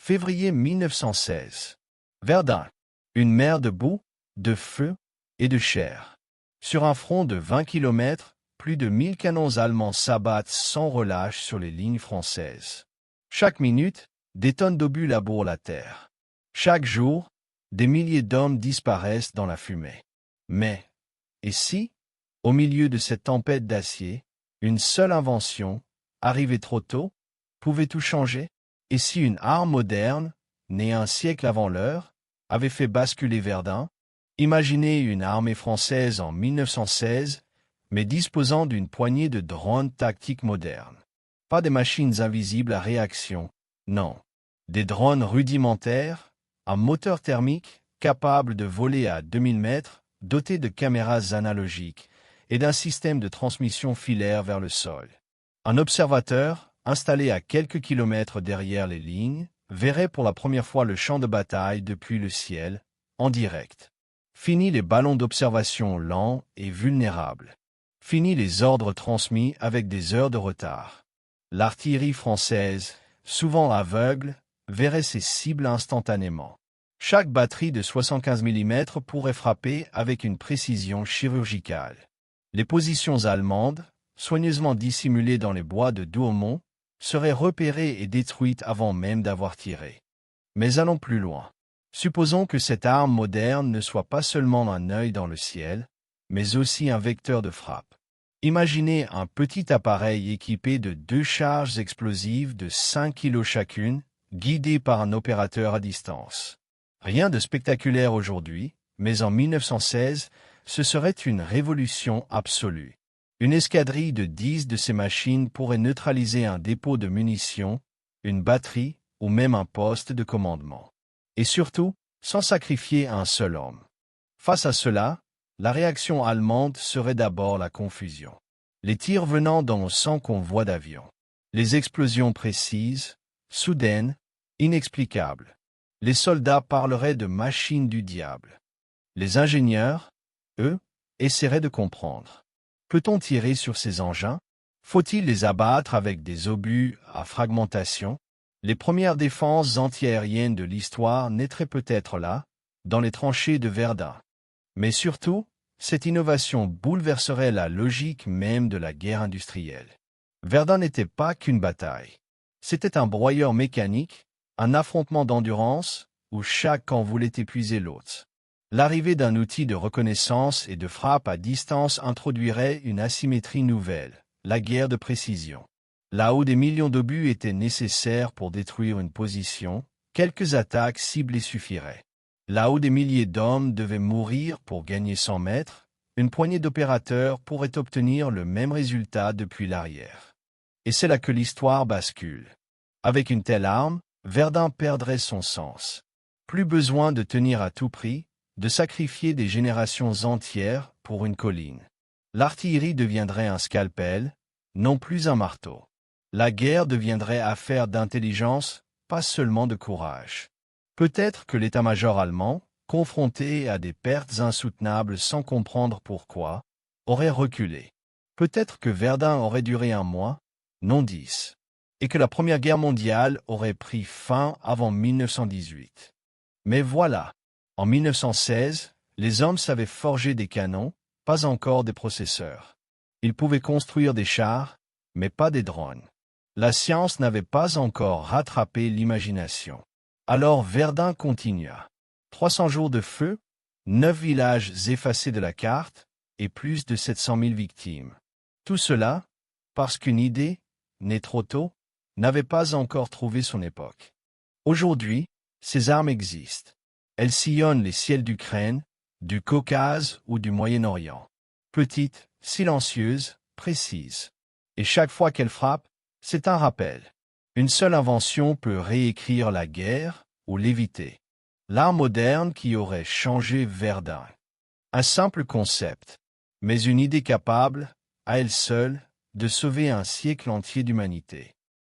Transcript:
Février 1916. Verdun. Une mer de boue, de feu et de chair. Sur un front de 20 km, plus de 1000 canons allemands s'abattent sans relâche sur les lignes françaises. Chaque minute, des tonnes d'obus labourent la terre. Chaque jour, des milliers d'hommes disparaissent dans la fumée. Mais, et si, au milieu de cette tempête d'acier, une seule invention, arrivée trop tôt, pouvait tout changer? Et si une arme moderne, née un siècle avant l'heure, avait fait basculer Verdun? Imaginez une armée française en 1916, mais disposant d'une poignée de drones tactiques modernes. Pas des machines invisibles à réaction, non. Des drones rudimentaires, un moteur thermique capable de voler à 2000 mètres, doté de caméras analogiques et d'un système de transmission filaire vers le sol. Un observateur, installé à quelques kilomètres derrière les lignes, verrait pour la première fois le champ de bataille depuis le ciel, en direct. Fini les ballons d'observation lents et vulnérables. Fini les ordres transmis avec des heures de retard. L'artillerie française, souvent aveugle, verrait ses cibles instantanément. Chaque batterie de 75 mm pourrait frapper avec une précision chirurgicale. Les positions allemandes, soigneusement dissimulées dans les bois de Douaumont, seraient repérées et détruites avant même d'avoir tiré. Mais allons plus loin. Supposons que cette arme moderne ne soit pas seulement un œil dans le ciel, mais aussi un vecteur de frappe. Imaginez un petit appareil équipé de 2 charges explosives de 5 kg chacune, guidé par un opérateur à distance. Rien de spectaculaire aujourd'hui, mais en 1916, ce serait une révolution absolue. Une escadrille de 10 de ces machines pourrait neutraliser un dépôt de munitions, une batterie ou même un poste de commandement. Et surtout, sans sacrifier un seul homme. Face à cela, la réaction allemande serait d'abord la confusion. Les tirs venant dans 100 convois d'avions. Les explosions précises, soudaines, inexplicables. Les soldats parleraient de machines du diable. Les ingénieurs, eux, essaieraient de comprendre. Peut-on tirer sur ces engins? Faut-il les abattre avec des obus à fragmentation? Les premières défenses antiaériennes de l'histoire naîtraient peut-être là, dans les tranchées de Verdun. Mais surtout, cette innovation bouleverserait la logique même de la guerre industrielle. Verdun n'était pas qu'une bataille. C'était un broyeur mécanique, un affrontement d'endurance, où chaque camp voulait épuiser l'autre. L'arrivée d'un outil de reconnaissance et de frappe à distance introduirait une asymétrie nouvelle, la guerre de précision. Là où des millions d'obus étaient nécessaires pour détruire une position, quelques attaques ciblées suffiraient. Là où des milliers d'hommes devaient mourir pour gagner 100 mètres, une poignée d'opérateurs pourrait obtenir le même résultat depuis l'arrière. Et c'est là que l'histoire bascule. Avec une telle arme, Verdun perdrait son sens. Plus besoin de tenir à tout prix, de sacrifier des générations entières pour une colline. L'artillerie deviendrait un scalpel, non plus un marteau. La guerre deviendrait affaire d'intelligence, pas seulement de courage. Peut-être que l'état-major allemand, confronté à des pertes insoutenables sans comprendre pourquoi, aurait reculé. Peut-être que Verdun aurait duré 1 mois, non 10, et que la Première Guerre mondiale aurait pris fin avant 1918. Mais voilà, en 1916, les hommes savaient forger des canons, pas encore des processeurs. Ils pouvaient construire des chars, mais pas des drones. La science n'avait pas encore rattrapé l'imagination. Alors Verdun continua. 300 jours de feu, 9 villages effacés de la carte, et plus de 700 000 victimes. Tout cela, parce qu'une idée, née trop tôt, n'avait pas encore trouvé son époque. Aujourd'hui, ces armes existent. Elles sillonnent les ciels d'Ukraine, du Caucase ou du Moyen-Orient. Petites, silencieuses, précises. Et chaque fois qu'elles frappent, c'est un rappel. Une seule invention peut réécrire la guerre ou l'éviter. L'arme moderne qui aurait changé Verdun. Un simple concept, mais une idée capable, à elle seule, de sauver un siècle entier d'humanité.